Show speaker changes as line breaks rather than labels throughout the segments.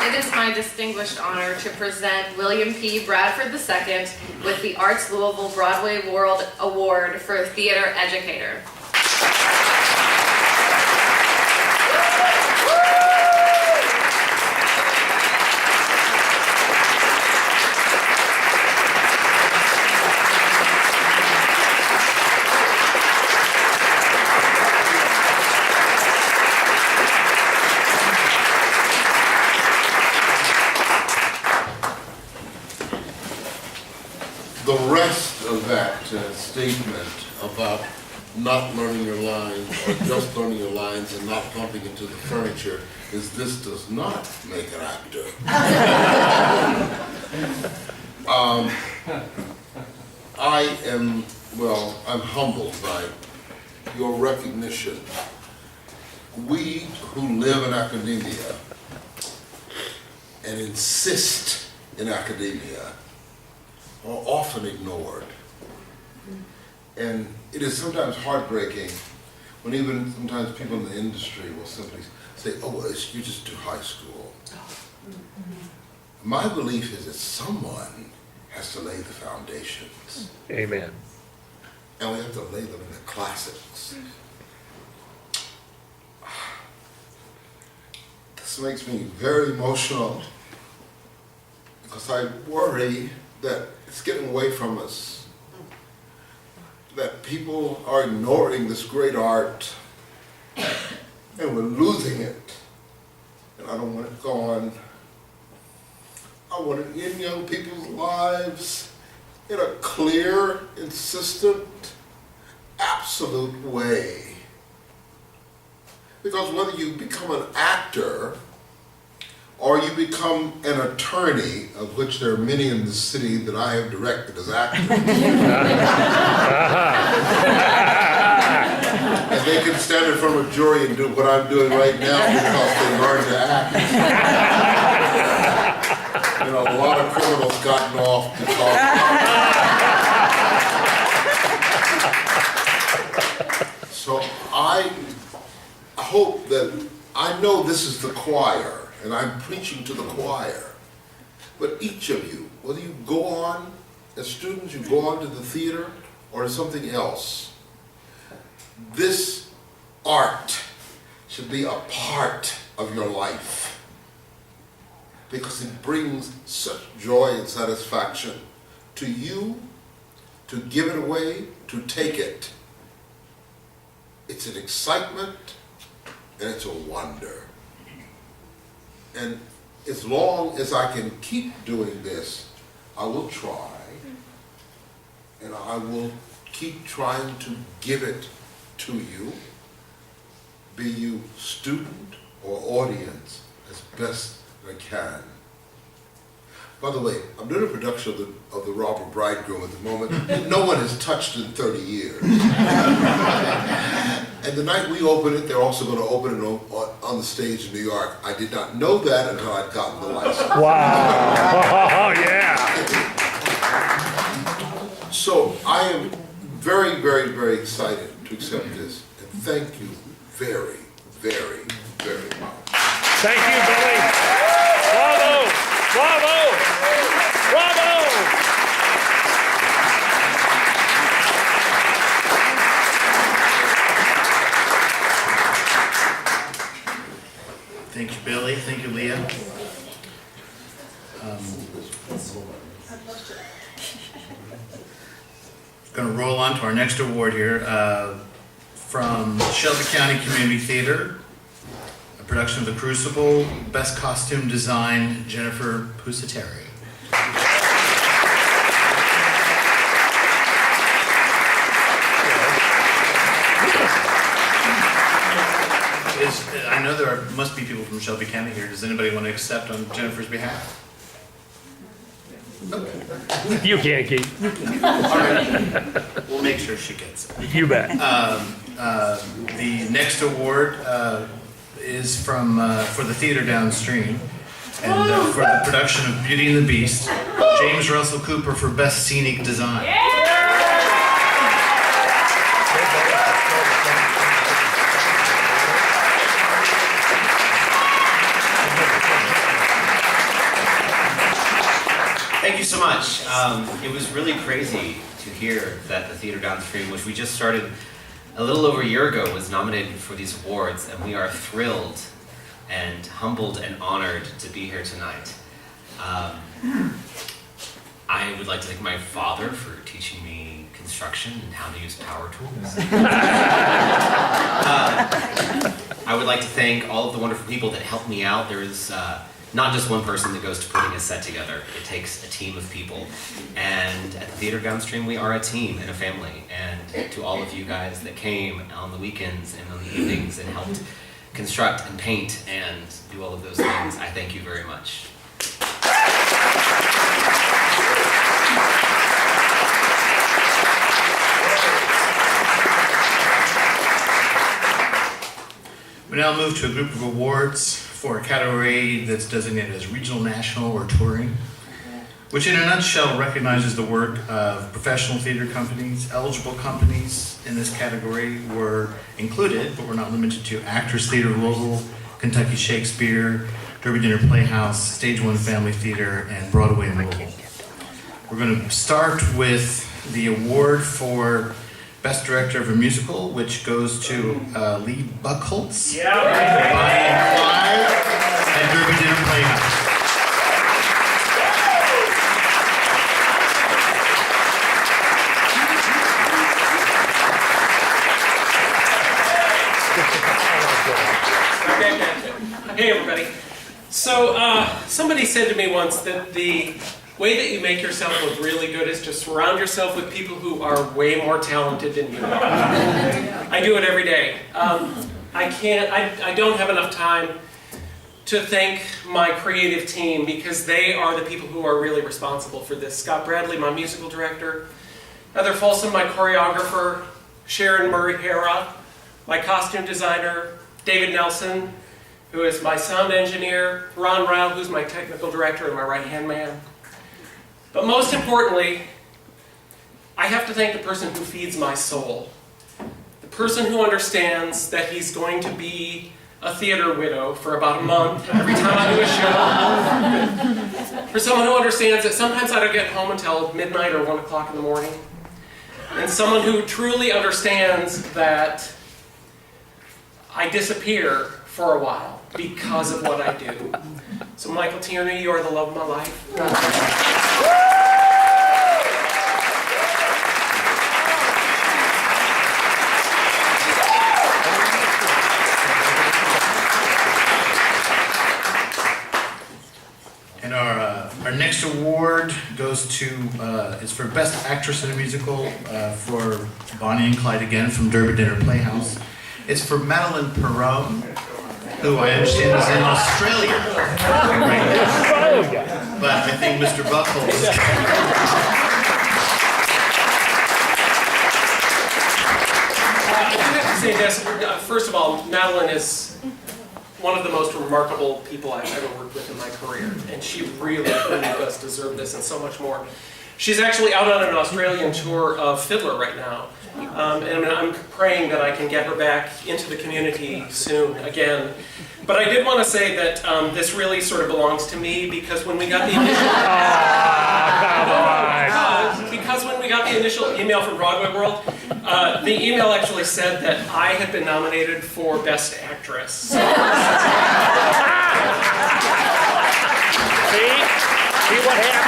It is my distinguished honor to present William P. Bradford II with the Arts-Louisville Broadway World Award for Theater Educator.
The rest of that statement about not learning your lines or just learning your lines and not bumping into the furniture is this does not make an actor. I'm humbled by your recognition. We who live in academia and insist in academia are often ignored. And it is sometimes heartbreaking when even sometimes people in the industry will simply say, oh, well, you just do high school. My belief is that someone has to lay the foundations.
Amen.
And we have to lay them in the classics. This makes me very emotional because I worry that it's getting away from us, that people are ignoring this great art and we're losing it. And I don't want it gone. I want it in young people's lives in a clear, insistent, absolute way. Because whether you become an actor or you become an attorney, of which there are many in the city that I have directed as actors. And they can stand in front of a jury and do what I'm doing right now because they learned to act. You know, a lot of criminals gotten off because so I hope that, I know this is the choir, and I'm preaching to the choir, but each of you, whether you go on as students, you go on to the theater or to something else, this art should be a part of your life because it brings such joy and satisfaction to you, to give it away, to take it. It's an excitement and it's a wonder. And as long as I can keep doing this, I will try, and I will keep trying to give it to you, be you student or audience, as best I can. By the way, I'm doing a production of the Robber Bridegroom at the moment. No one has touched in 30 years. And the night we open it, they're also going to open it on the stage in New York. I did not know that until I'd gotten the license.
Wow. Yeah.
So I am very, very, very excited to accept this. And thank you very, very, very much.
Thank you, Billy. Bravo. Bravo. Bravo.
Thank you, Billy. Thank you, Leah. Going to roll on to our next award here from Shelby County Community Theater, a production of The Crucible, Best Costume Design, Jennifer Pusateri. I know there must be people from Shelby County here. Does anybody want to accept on Jennifer's behalf?
You can't keep.
All right. We'll make sure she gets it.
You bet.
The next award is from for the theater downstream, and for the production of Beauty and the Beast, James Russell Cooper for Best Scenic Design.
much. It was really crazy to hear that the theater downstream, which we just started a little over a year ago, was nominated for these awards, and we are thrilled and humbled and honored to be here tonight. I would like to thank my father for teaching me construction and how to use power tools. I would like to thank all of the wonderful people that helped me out. There is not just one person that goes to putting a set together. It takes a team of people. And at the Theater Downstream, we are a team and a family. And to all of you guys that came on the weekends and on the evenings and helped construct and paint and do all of those things, I thank you very much.
We now move to a group of awards for a category that's designated as regional, national, or touring, which in a nutshell recognizes the work of professional theater companies. Eligible companies in this category were included, but were not limited to, Actors Theater of Louisville, Kentucky Shakespeare, Derby Dinner Playhouse, Stage One Family Theater, and Broadway in Louisville. We're going to start with the award for Best Director of a Musical, which goes to Lee Buchholz, Bonnie and Clyde, and Derby Dinner Playhouse.
Hey everybody. So somebody said to me once that the way that you make yourself look really good is to surround yourself with people who are way more talented than you are. I do it every day. I don't have enough time to thank my creative team because they are the people who are really responsible for this. Scott Bradley, my musical director, Heather Folsom, my choreographer, Sharon Murray-Hara, my costume designer, David Nelson, who is my sound engineer, Ron Rao, who's my technical director and my right-hand man. But most importantly, I have to thank the person who feeds my soul. The person who understands that he's going to be a theater widow for about a month every time I do a show. For someone who understands that sometimes I don't get home until midnight or 1 o'clock in the morning. And someone who truly understands that I disappear for a while because of what I do. So Michael Tierney, you are the love of my life.
And our next award goes to, is for Best Actress in a Musical for Bonnie and Clyde again from Derby Dinner Playhouse. It's for Madeline Perrone, who I understand is in Australia right now. But I think Mr. Buchholz is...
I do have to say this. First of all, Madeline is one of the most remarkable people I've ever worked with in my career. And she really, really does deserve this and so much more. She's actually out on an Australian tour of Fiddler right now. And I'm praying that I can get her back into the community soon again. But I did want to say that this really sort of belongs to me because when we got the initial... because when we got the initial email from Broadway World, the email actually said that I had been nominated for Best Actress. So,
See what happens?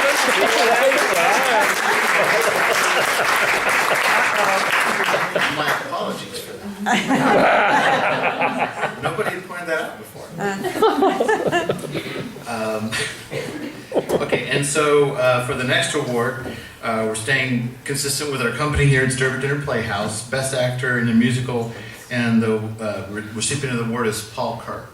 My apologies for that. Nobody had pointed that out before. Okay, and so for the next award, we're staying consistent with our company here. It's Derby Dinner Playhouse, Best Actor in a Musical, and the recipient of the award is Paul Kerr.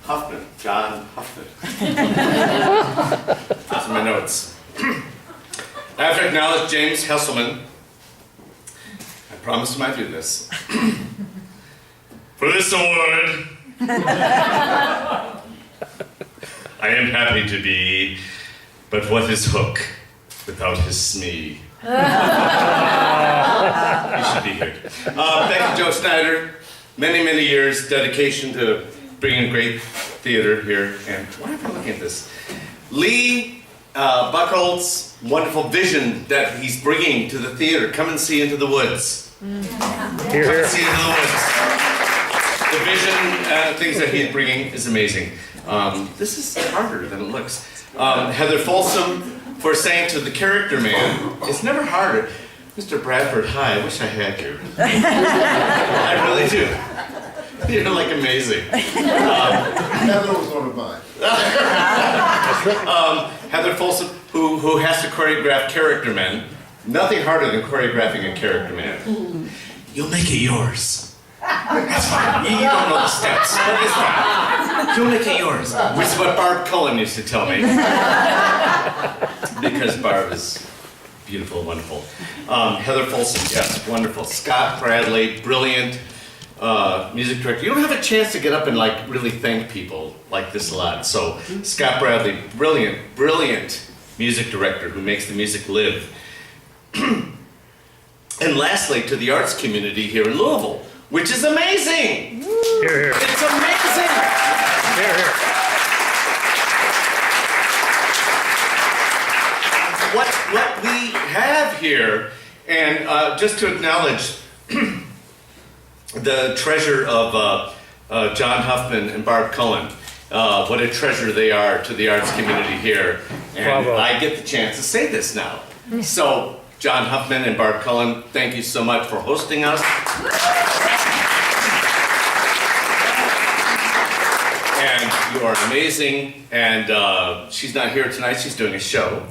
Huffman, John Huffman. Those are my notes. I have to acknowledge James Hesselman. I promised him I'd do this. For this award, I am happy to be, but what is Hook? without his Smee. He should be here. Thank you, Joe Snyder. Many, many years dedication to bringing great theater here. And why am I looking at this? Lee Buchholz's wonderful vision that he's bringing to the theater. Come and see Into the Woods.
Here,
Come and
here.
see Into the Woods. The vision, things that he's bringing is amazing. This is harder than it looks. Heather Folsom for saying to the character man, it's never harder. Mr. Bradford, hi, I wish I had you. I really do. You're like amazing.
Heather was one of mine.
Heather Folsom, who has to choreograph character men. Nothing harder than choreographing a character man. You'll make it yours. That's fine. You don't know the steps, but it's fine. You'll make it yours. Which is what Barb Cullen used to tell me. Because Barb is beautiful, wonderful. Heather Folsom, yes, wonderful. Scott Bradley, brilliant music director. You don't have a chance to get up and like really thank people like this a lot. So Scott Bradley, brilliant, brilliant music director who makes the music live. And lastly, to the arts community here in Louisville, which is amazing.
Here, here.
It's amazing.
Here, here.
What we have here, and just to acknowledge the treasure of John Huffman and Barb Cullen, what a treasure they are to the arts community here. And
Bravo.
I get the chance to say this now. So, John Huffman and Barb Cullen, thank you so much for hosting us. And you are amazing. And she's not here tonight, she's doing a show.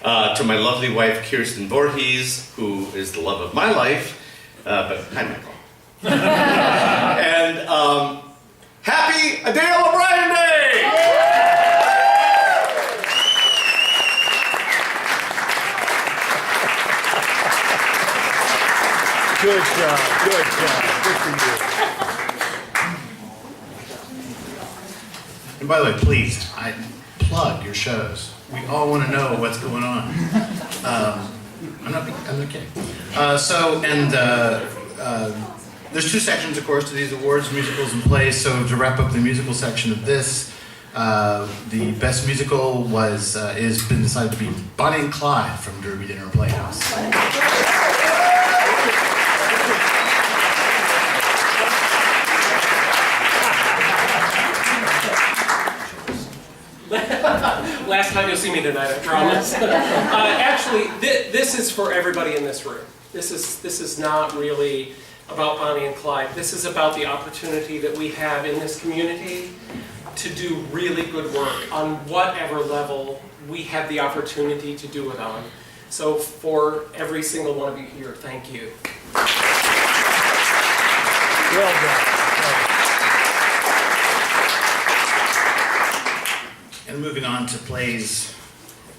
To my lovely wife, Kirsten Voorhees, who is the love of my life. But hi, Michael. And happy Adele O'Brien Day!
Good job, good job. Good for you.
And by the way, please, plug your shows. We all want to know what's going on. I'm not kidding. There's two sections, of course, to these awards, musicals and plays. So to wrap up the musical section of this, the best musical is been decided to be Bonnie and Clyde from Derby Dinner Playhouse.
Last time you'll see me tonight, I promise. Actually, this is for everybody in this room. This is not really about Bonnie and Clyde. This is about the opportunity that we have in this community to do really good work on whatever level we have the opportunity to do it on. So for every single one of you here, thank you.
Well done.
And moving on to plays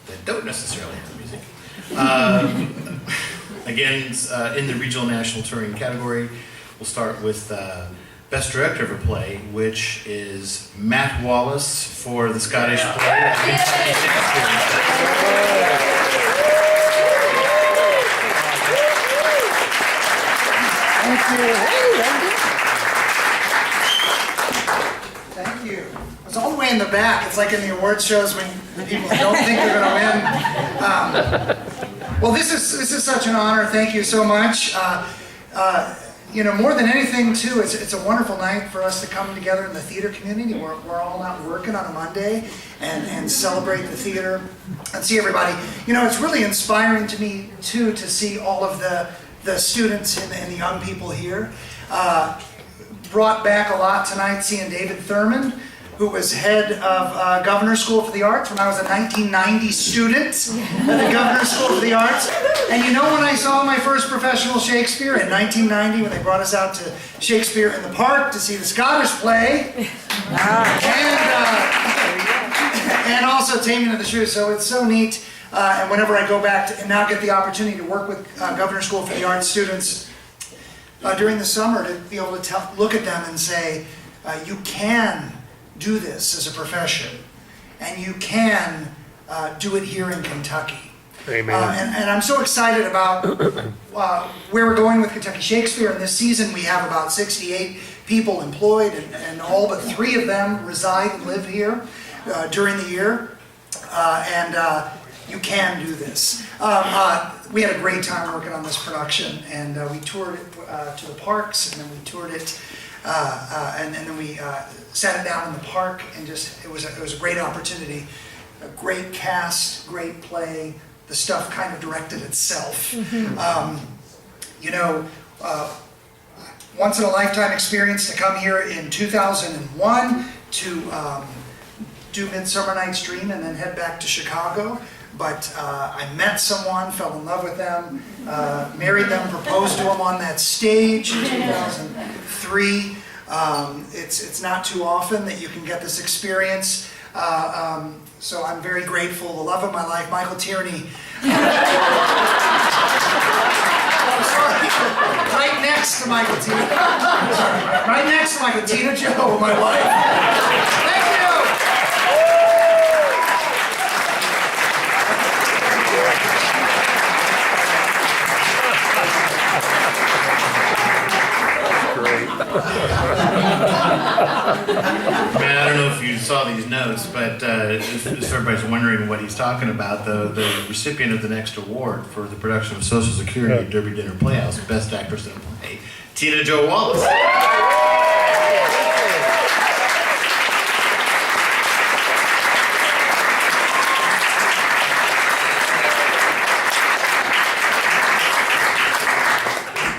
that don't necessarily have music. Again, in the regional national touring category, we'll start with Best Director of a Play, which is Matt Wallace for the Scottish play.
Thank you. It's all the way in the back. It's like in the award shows when people don't think they're going to win. Well, this is such an honor. Thank you so much. You know, more than anything, too, it's a wonderful night for us to come together in the theater community. We're all out working on a Monday and celebrate the theater and see everybody. You know, it's really inspiring to me, too, to see all of the students and the young people here. Brought back a lot tonight seeing David Thurman, who was head of Governor's School for the Arts when I was a 1990 student at the Governor's School for the Arts. And you know when I saw my first professional Shakespeare in 1990 when they brought us out to Shakespeare in the Park to see the Scottish play, and also Taming of the Shrew. So it's so neat. And whenever I go back and now get the opportunity to work with Governor's School for the Arts students during the summer to be able to look at them and say, you can do this as a profession, and you can do it here in Kentucky.
Amen.
And I'm so excited about where we're going with Kentucky Shakespeare. In this season, we have about 68 people employed, and all but 3 of them reside and live here during the year. You can do this. We had a great time working on this production, and we toured it to the parks, and then we toured it, and then we sat it down in the park, and it was a great opportunity. A great cast, great play. The stuff kind of directed itself. Once in a lifetime experience to come here in 2001 to do Midsummer Night's Dream and then head back to Chicago. But I met someone, fell in love with them, married them, proposed to them on that stage in 2003. It's not too often that you can get this experience. So I'm very grateful. The love of my life, Michael Tierney. Right next to Michael Tierney. Right next to Michael, Tina Jo, my wife. Thank you.
Man, I don't know if you saw these notes, but if everybody's wondering what he's talking about, the recipient of the next award for the production of Social Security at Derby Dinner Playhouse, Best Actress in a Play, Tina Jo Wallace.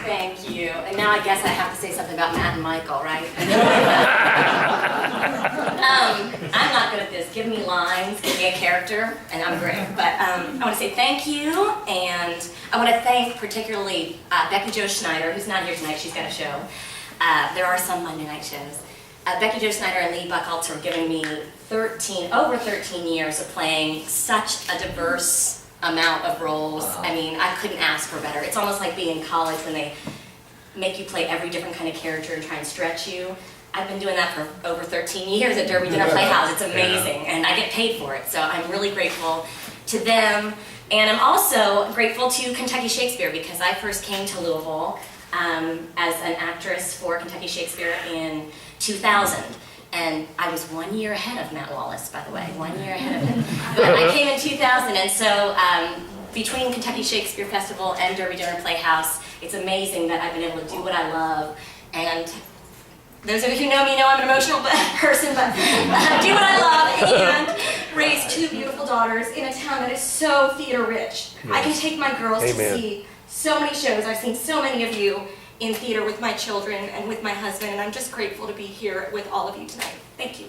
Thank you. And now I guess I have to say something about Matt and Michael, right? I'm not good at this. Give me lines, give me a character, and I'm great. But I want to say thank you, and I want to thank particularly Becky Jo Schneider, who's not here tonight. She's got a show. There are some Monday night shows. Becky Jo Schneider and Lee Buckholtz are giving me over 13 years of playing such a diverse amount of roles. I mean, I couldn't ask for better. It's almost like being in college when they make you play every different kind of character and try and stretch you. I've been doing that for over 13 years at Derby Dinner Playhouse. It's amazing, and I get paid for it, so I'm really grateful to them. And I'm also grateful to Kentucky Shakespeare, because I first came to Louisville as an actress for Kentucky Shakespeare in 2000. And I was 1 year ahead of Matt Wallace, by the way, 1 year ahead of him. But I came in 2000, and so between Kentucky Shakespeare Festival and Derby Dinner Playhouse, it's amazing that I've been able to do what I love. And those of you who know me know I'm an emotional person, but do what I love and raise 2 beautiful daughters in a town that is so theater rich. I can take my girls to see so many shows. I've seen so many of you in theater with my children and with my husband, and I'm just grateful to be here with all of you tonight. Thank you.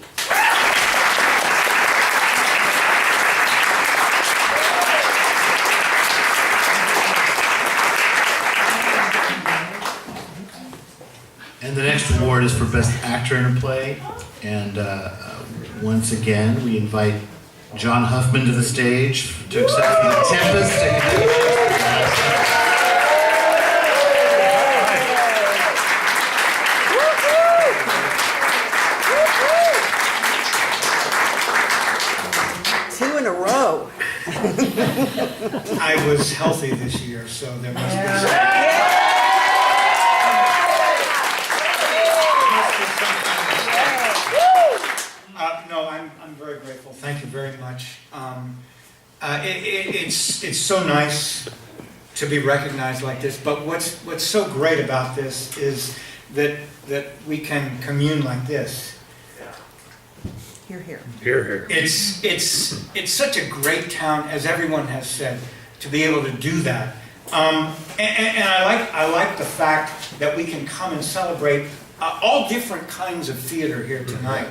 And the next award is for Best Actor in a Play. And once again, we invite John Huffman to the stage to accept the Tempest.
Two in a row.
I was healthy this year, so there must be some. No, I'm very grateful. Thank you very much. It's so nice to be recognized like this. But what's so great about this is that we can commune like this.
Hear, hear.
Hear, hear.
It's such a great town, as everyone has said, to be able to do that. And I like the fact that we can come and celebrate all different kinds of theater here tonight.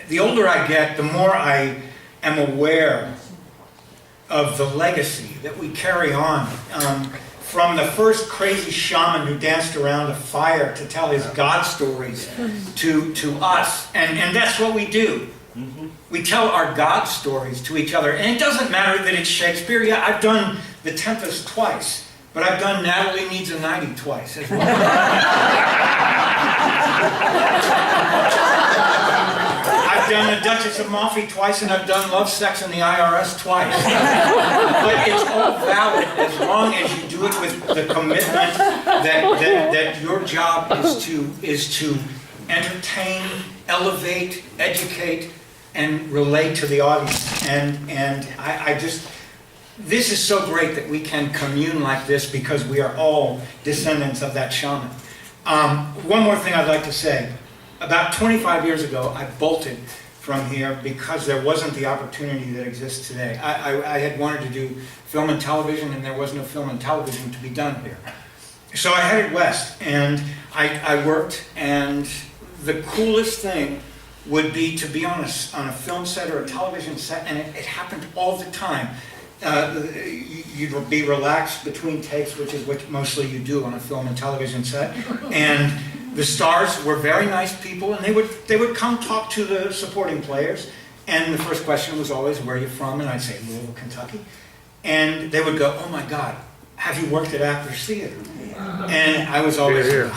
The older I get, the more I am aware of the legacy that we carry on. From the first crazy shaman who danced around a fire to tell his God stories to us. And that's what we do. We tell our God stories to each other. And it doesn't matter that it's Shakespeare. Yeah, I've done The Tempest twice. But I've done Natalie Needs a 90 twice as well. I've done A Duchess Duchess of Malfi twice, and I've done Love, Sex, and the IRS twice. But it's all valid as long as you do it with the commitment that your job is to entertain, elevate, educate, and relate to the audience. And I just, this is so great that we can commune like this because we are all descendants of that shaman. One more thing I'd like to say. About 25 years ago, I bolted from here because there wasn't the opportunity that exists today. I had wanted to do film and television, and there was no film and television to be done here. So I headed west, and I worked, and the coolest thing would be to be on a film set or a television set, and it happened all the time. You'd be relaxed between takes, which is what mostly you do on a film and television set, and the stars were very nice people, and they would come talk to the supporting players, and the first question was always, where are you from? And I'd say, Louisville, Kentucky. And they would go, oh my God, have you worked at Actors Theater? And I was always, yeah.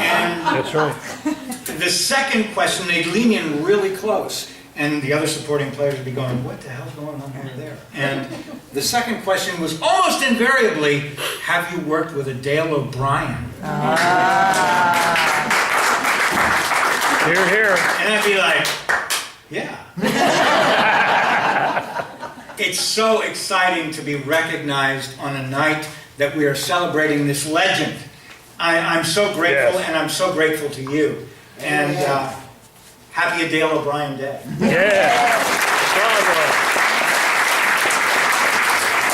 And
That's right.
the second question, they'd lean in really close, and the other supporting players would be going, what the hell's going on over there? And the second question was almost invariably, have you worked with a Dale O'Brien?
Here, here.
And I'd be like, yeah. It's so exciting to be recognized on a night that we are celebrating this legend. I'm so grateful,
Yes.
and I'm so grateful to you. And happy a Dale O'Brien Day.
Yeah. Bravo.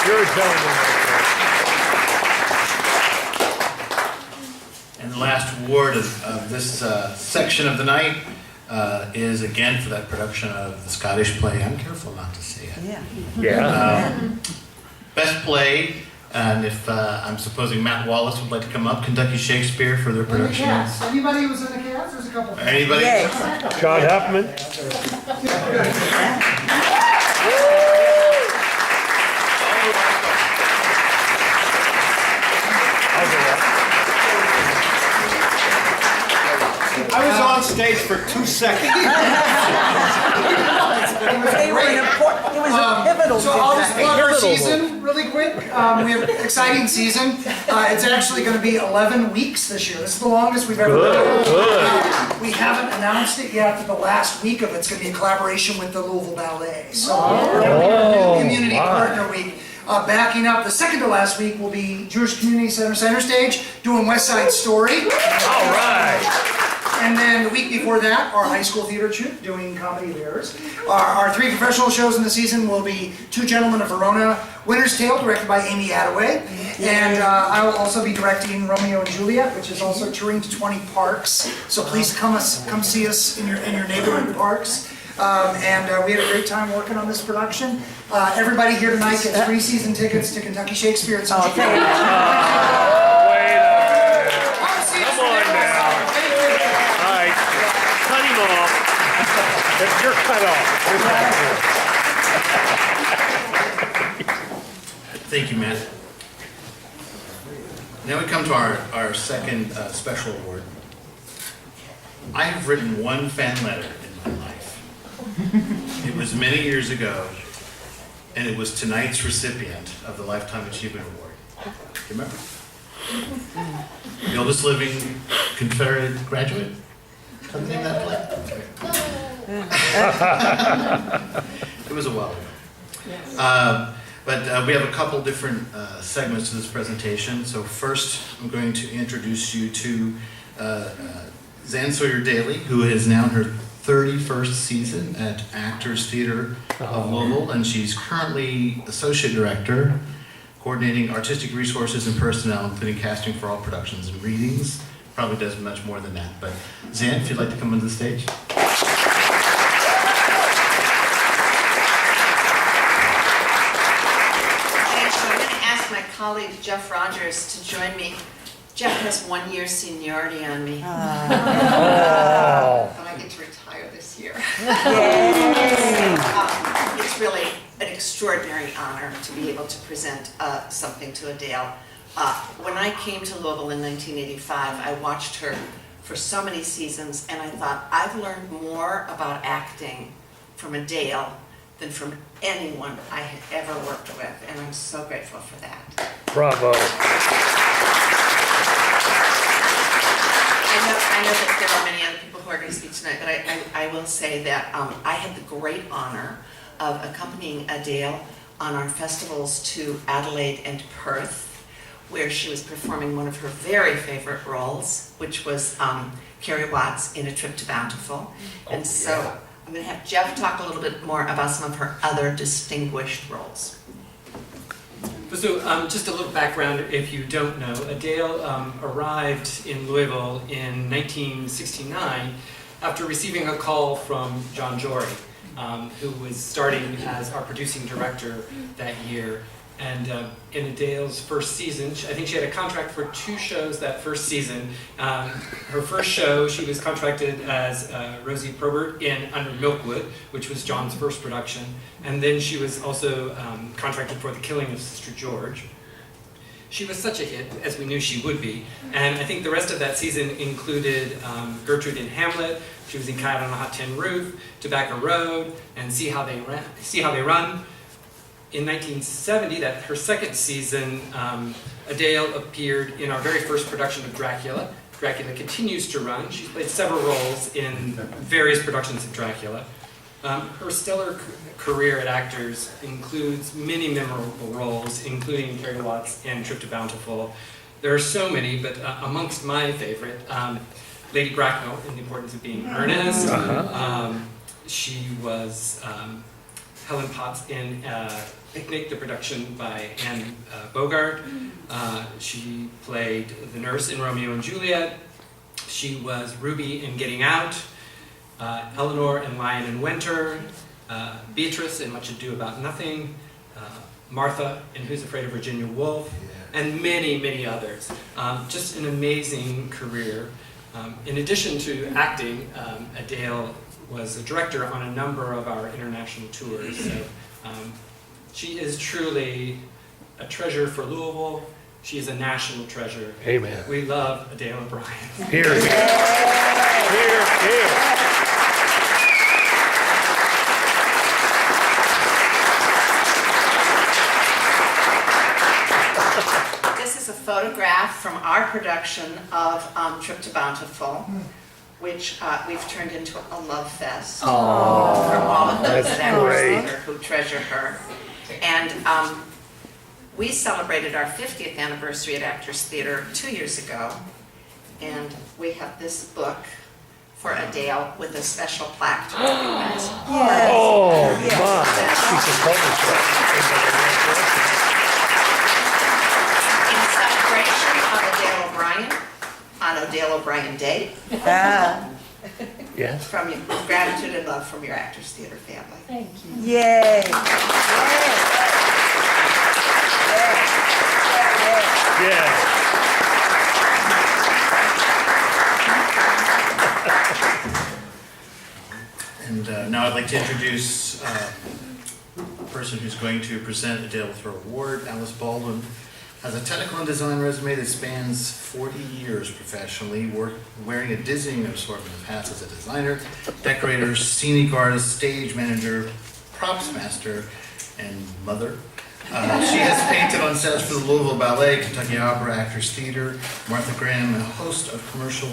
You're a gentleman.
And the last award of this section of the night is again for that production of the Scottish play. I'm careful not to say it.
Yeah.
Best play, and if I'm supposing Matt Wallace would like to come up, Kentucky Shakespeare for their production.
Yes. Anybody who was in the cast? There's a couple.
Anybody?
John Huffman.
I was on stage for 2 seconds.
They were an important, it was a pivotal.
So I'll just plug our
Pivotal.
season really quick. We have an exciting season. It's actually going to be 11 weeks this year. This is the longest we've ever done. We haven't announced it yet, but the last week of it's going to be a collaboration with the Louisville Ballet. So we're going to be our new community partner week. Backing up, the second to last week will be Jewish Community Center Stage doing West Side Story.
All right.
And then the week before that, our high school theater troupe doing Comedy of Errors. Our 3 professional shows in the season will be Two Gentlemen of Verona, Winter's Tale, directed by Amy Attaway. And I will also be directing Romeo and Juliet, which is also touring to 20 parks. So please come see us in your neighborhood parks. And we had a great time working on this production. Everybody here tonight gets free season tickets to Kentucky Shakespeare. It's
Wait a minute. Come on now. All right. Cut him off. You're cut off.
Thank you, Matt. Now we come to our second special award. I have written one fan letter in my life. It was many years ago, and it was tonight's recipient of the Lifetime Achievement Award. Do you remember? The oldest living Confederate graduate? Something that play? It was a while ago. But we have a couple different segments to this presentation. So first, I'm going to introduce you to Zan Sawyer Daly, who is now in her 31st season at Actors Theater of Louisville, and she's currently Associate Director, coordinating artistic resources and personnel, including casting for all productions and readings. Probably does much more than that. But Zan, if you'd like to come onto the stage.
My colleague Jeff Rogers to join me. Jeff has 1 year seniority on me. But I get to retire this year. It's really an extraordinary honor to be able to present something to Adele. When I came to Louisville in 1985, I watched her for so many seasons, and I thought, I've learned more about acting from Adele than from anyone I had ever worked with, and I'm so grateful for that.
Bravo.
I know that there are many other people who are going to speak tonight, but I will say that I had the great honor of accompanying Adele on our festivals to Adelaide and Perth, where she was performing one of her very favorite roles, which was Carrie Watts in A Trip to Bountiful. And so I'm going to have Jeff talk a little bit more about some of her other distinguished roles.
So just a little background if you don't know. Adele arrived in Louisville in 1969 after receiving a call from John Jory, who was starting as our producing director that year. And in Adele's first season, I think she had a contract for 2 shows that first season. Her first show, she was contracted as Rosie Probert in Under Milkwood, which was John's first production. And then she was also contracted for The Killing of Sister George. She was such a hit, as we knew she would be. And I think the rest of that season included Gertrude in Hamlet. She was in Cat on a Hot Tin Roof, Tobacco Road, and See How They Run. In 1970, her second season, Adele appeared in our very first production of Dracula. Dracula continues to run. She's played several roles in various productions of Dracula. Her stellar career at Actors includes many memorable roles, including Carrie Watts and Trip to Bountiful. There are so many, but amongst my favorite, Lady Bracknell in The Importance of Being Earnest. She was Helen Potts in Picnic, the production by Anne Bogart. She played the nurse in Romeo and Juliet. She was Ruby in Getting Out, Eleanor in Lion and Winter, Beatrice in Much Ado About Nothing, Martha in Who's Afraid of Virginia Woolf, and many, many others. Just an amazing career. In addition to acting, Adele was a director on a number of our international tours. So she is truly a treasure for Louisville. She is a national treasure.
Amen.
We love Adele O'Brien.
Here, here. Here, here.
This is a photograph from our production of Trip to Bountiful, which we've turned into a love fest for all of those that actors who treasure her. And we celebrated our 50th anniversary at Actors Theater 2 years ago, and we have this book for Adele with a special plaque to recognize her.
Oh, my. She's a publisher.
In celebration of Adele O'Brien, on Adele O'Brien Day.
Yes.
From you, gratitude and love from your Actors Theater family.
Thank you.
Yay.
Yeah.
And now I'd like to introduce the person who's going to present Adele with her award. Alice Baldwin has a technical and design resume that spans 40 years professionally, wearing a dizzying assortment of hats as a designer, decorator, scenic artist, stage manager, props master, and mother. She has painted on sets for the Louisville Ballet, Kentucky Opera, Actors Theater, Martha Graham, and a host of commercial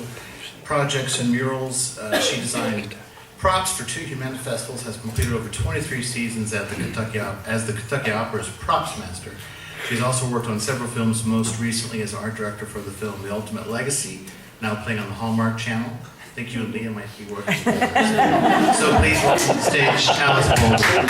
projects and murals. She designed props for 2 Humana festivals, has completed over 23 seasons as the Kentucky Opera's props master. She's also worked on several films, most recently as art director for the film The Ultimate Legacy, now playing on the Hallmark Channel. I think you and Leah might be working together. So please welcome to the stage Alice Baldwin.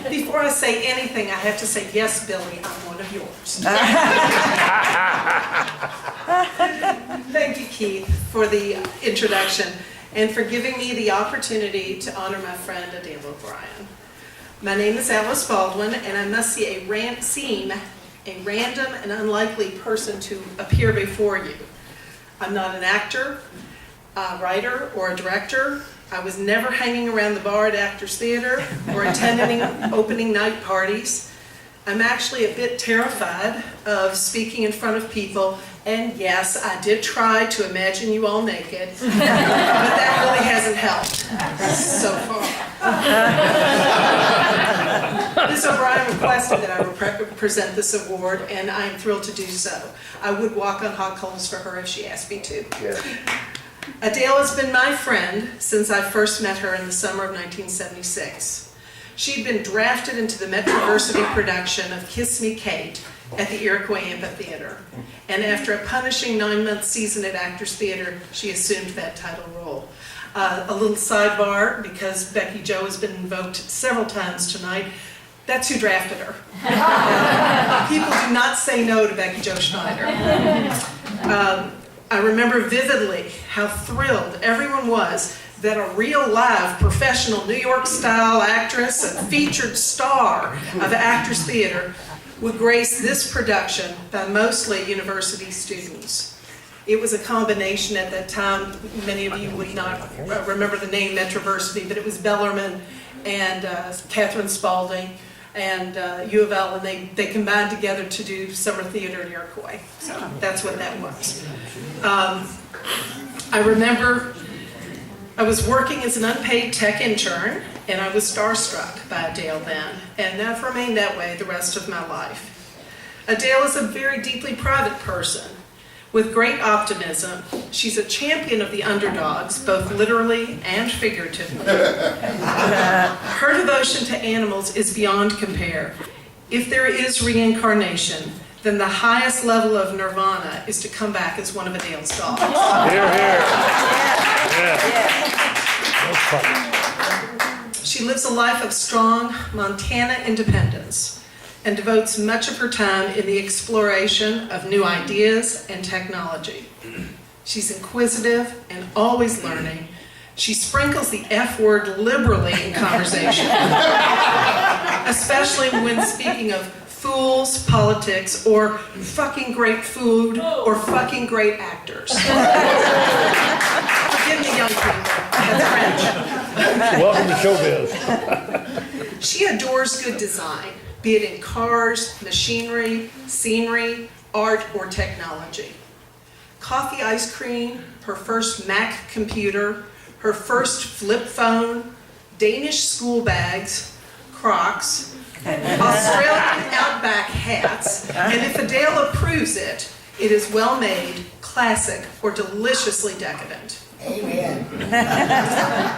Before I say anything, I have to say, yes, Billy, I'm one of yours. Thank you, Keith, for the introduction and for giving me the opportunity to honor my friend Adele O'Brien. My name is Alice Baldwin, and I must seem a random and unlikely person to appear before you. I'm not an actor, a writer, or a director. I was never hanging around the bar at Actors Theater or attending opening night parties. I'm actually a bit terrified of speaking in front of people, and yes, I did try to imagine you all naked, but that really hasn't helped so far. Ms. O'Brien requested that I present this award, and I am thrilled to do so. I would walk on hot coals for her if she asked me to.
Yeah.
Adele has been my friend since I first met her in the summer of 1976. She'd been drafted into the Metroversity production of Kiss Me Kate at the Iroquois Amphitheater. And after a punishing 9-month season at Actors Theater, she assumed that title role. A little sidebar, because Becky Jo has been invoked several times tonight, that's who drafted her. People do not say no to Becky Jo Schneider. I remember vividly how thrilled everyone was that a real live professional New York-style actress and featured star of Actors Theater would grace this production by mostly university students. It was a combination at that time, many of you would not remember the name Metroversity, but it was Bellarmine and Catherine Spaulding and U of L, and they combined together to do summer theater in Iroquois. So that's what that was. I remember I was working as an unpaid tech intern, and I was starstruck by Adele then, and I've remained that way the rest of my life. Adele is a very deeply private person with great optimism. She's a champion of the underdogs, both literally and figuratively. Her devotion to animals is beyond compare. If there is reincarnation, then the highest level of nirvana is to come back as one of Adele's dogs.
Here, here. Yeah.
She lives a life of strong Montana independence and devotes much of her time in the exploration of new ideas and technology. She's inquisitive and always learning. She sprinkles the F word liberally in conversation, especially when speaking of fools, politics, or fucking great food, or fucking great actors. Forgive me, young people, that's French.
Welcome to showbiz.
She adores good design, be it in cars, machinery, scenery, art, or technology. Coffee ice cream, her first Mac computer, her first flip phone, Danish school bags, Crocs, Australian Outback hats, and if Adele approves it, it is well made, classic, or deliciously decadent.
Amen.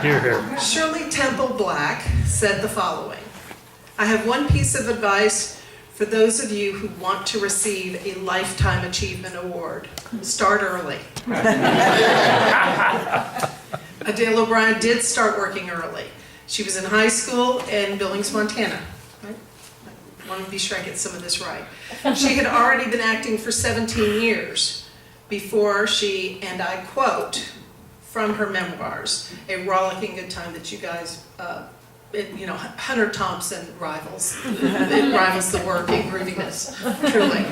Here, here.
Shirley Temple Black said the following: I have one piece of advice for those of you who want to receive a Lifetime Achievement Award. Start early. Adele O'Brien did start working early. She was in high school in Billings, Montana. Right? I want to be sure I get some of this right. She had already been acting for 17 years before she, and I quote from her memoirs, a rollicking good time that you guys, Hunter Thompson rivals. It rivals the work in grooviness, truly.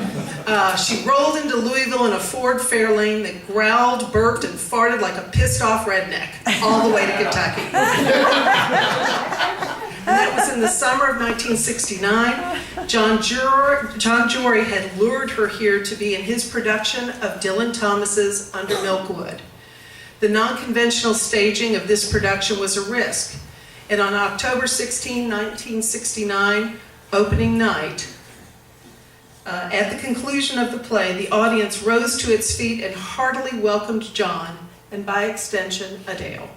She rolled into Louisville in a Ford Fairlane that growled, burped, and farted like a pissed off redneck all the way to Kentucky. And that was in the summer of 1969. John Jory had lured her here to be in his production of Dylan Thomas's Under Milkwood. The non-conventional staging of this production was a risk, and on October 16, 1969, opening night, at the conclusion of the play, the audience rose to its feet and heartily welcomed John, and by extension, Adele.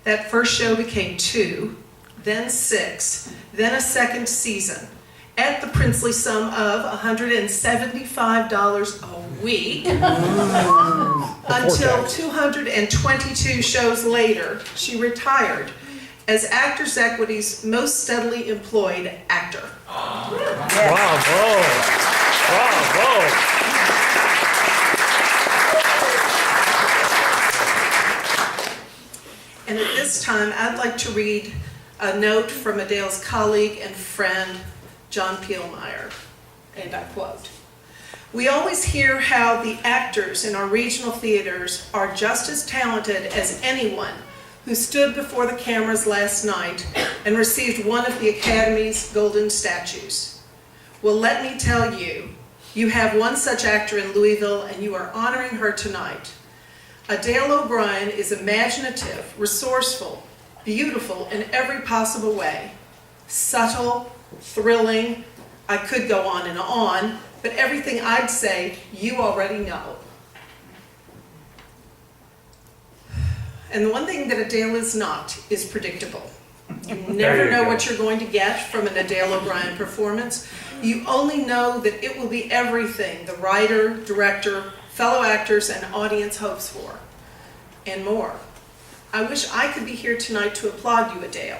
That first show became 2, then 6, then a second season, at the princely sum of $175 a week, until 222 shows later, she retired as Actors Equity's most steadily employed actor.
Bravo! Bravo!
And at this time, I'd like to read a note from Adele's colleague and friend, John Pielmeyer, and I quote, "We always hear how the actors in our regional theaters are just as talented as anyone who stood before the cameras last night and received one of the Academy's golden statues. Well, let me tell you, you have one such actor in Louisville and you are honoring her tonight. Adele O'Brien is imaginative, resourceful, beautiful in every possible way. Subtle, thrilling, I could go on, but everything I'd say, you already know. And the one thing that Adele is not is predictable. You never know what you're going to get from an Adele O'Brien performance. You only know that it will be everything the writer, director, fellow actors, and audience hopes for, and more. I wish I could be here tonight to applaud you, Adele.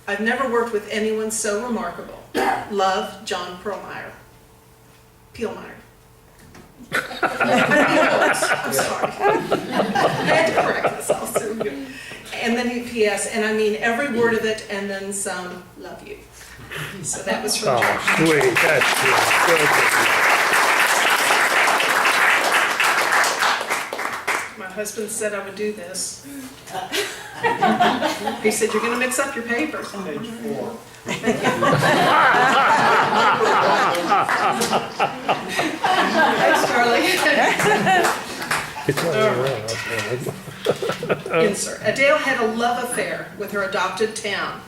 I've never worked with anyone so remarkable. Love, John Peelmeyer. I'm sorry. I had to correct this also. And then P.S., and I mean every word of it, and then some, love you. So that was from John.
Sweet, that's good.
My husband said I would do this. He said, you're going to mix up your papers. Page 4. Thanks, Charlie. Insert. Adele had a love affair with her adopted town.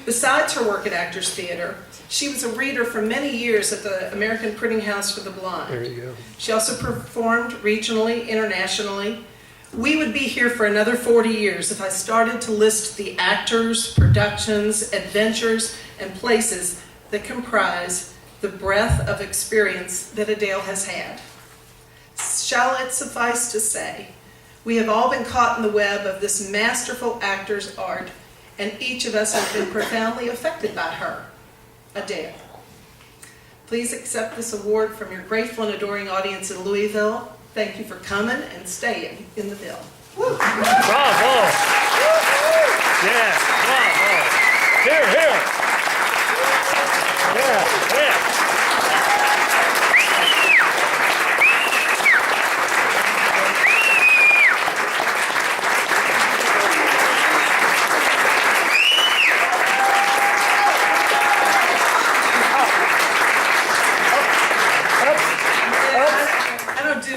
Besides her work at Actors Theater, she was a reader for many years at the American Printing House for the Blind.
There you go.
She also performed regionally, internationally. We would be here for another 40 years if I started to list the actors, productions, adventures, and places that comprise the breadth of experience that Adele has had. Shall it suffice to say, we have all been caught in the web of this masterful actor's art, and each of us has been profoundly affected by her, Adele. Please accept this award from your grateful and adoring audience in Louisville. Thank you for coming and staying in the Ville.
Bravo! Yeah, bravo! Here, here! Yeah, yeah!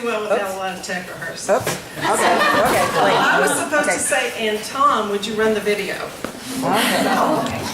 Without a lot of tech rehearsal.
Oops. Okay. Okay.
I was supposed to say, and Tom, would you run the video?
Okay.